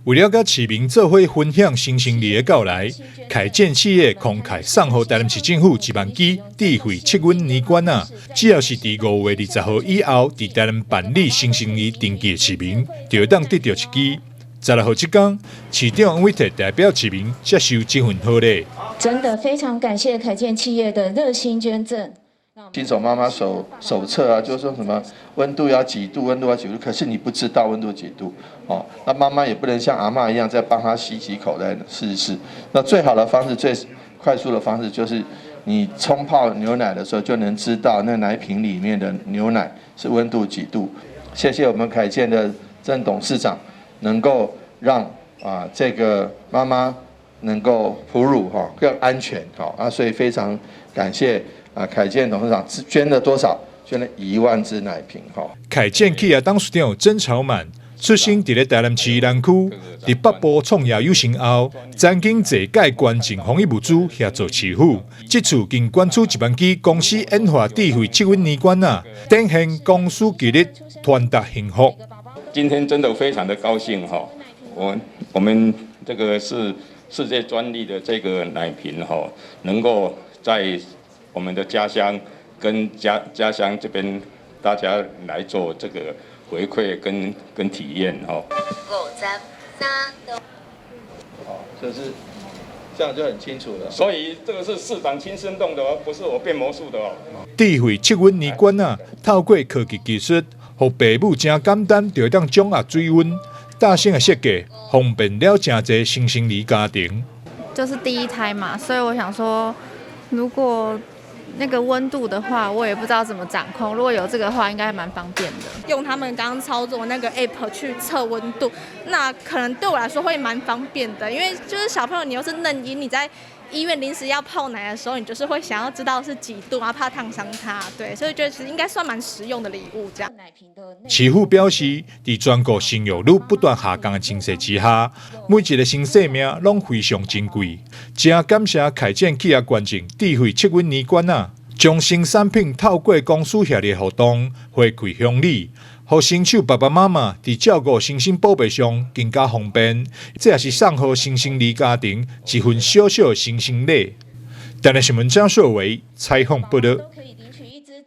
为了甲市民做伙分享新生儿的到来，凯建企业公开送予台南市政府1万支智慧测温年管啊！只要是伫5月20号以后伫台南办理新生儿登记的市民，就会当得到1支。16号这天，市长委托代表市民接受这份好礼。真的非常感谢凯建企业的热心捐赠。新手妈妈手册啊，就说什么温度要几度，温度要几度，可是你不知道温度几度哦，那妈妈也不能像阿嬷一样再帮她吸几口来试一试。那最好的方式、最快速的方式就是你冲泡牛奶的时候就能知道那奶瓶里面的牛奶是温度几度。谢谢我们凯建的郑董事长，能够让这个妈妈能够哺乳更安全所以非常感谢。凯建董事长捐了多少？捐了1万支奶瓶。凯建企业董事长曾朝满出生伫咧台南市南区，伫北部创业有成后，曾经坐届关键防疫物资协助市府。这次经捐出1万支公司研发智慧测温年管啊，展现公司纪律，传达幸福。今天真的非常的高兴我们这个是世界专利的这个奶瓶能够在我们的家乡跟家乡这边大家来做这个回馈跟体验就是这样就很清楚了。所以这个是市长亲身动的不是我变魔术的智慧测温年管啊，透过科技技术，让父母真简单就当掌握水温。大型的设计方便了真侪新生儿家庭。就是第一胎嘛，所以我想说，如果那个温度的话，我也不知道怎么掌控。如果有这个的话，应该蛮方便的。用他们刚刚操作那个 app 去测温度，那可能对我来说会蛮方便的，因为就是小朋友你又是嫩婴，你在医院临时要泡奶的时候，你就是会想要知道是几度怕烫伤他，对，所以觉得其实应该算蛮实用的礼物这样。市府表示，在全国生育率不断下降的情势之下，每一个新生命拢非常珍贵。真感谢凯建企业捐赠智慧测温年管啊，将新产品透过公司协力活动回馈乡里。让新手爸爸妈妈在照顾新生宝贝上更加方便，这也是送予新生儿家庭一份小小的新生礼。台南新闻张硕维采访报道。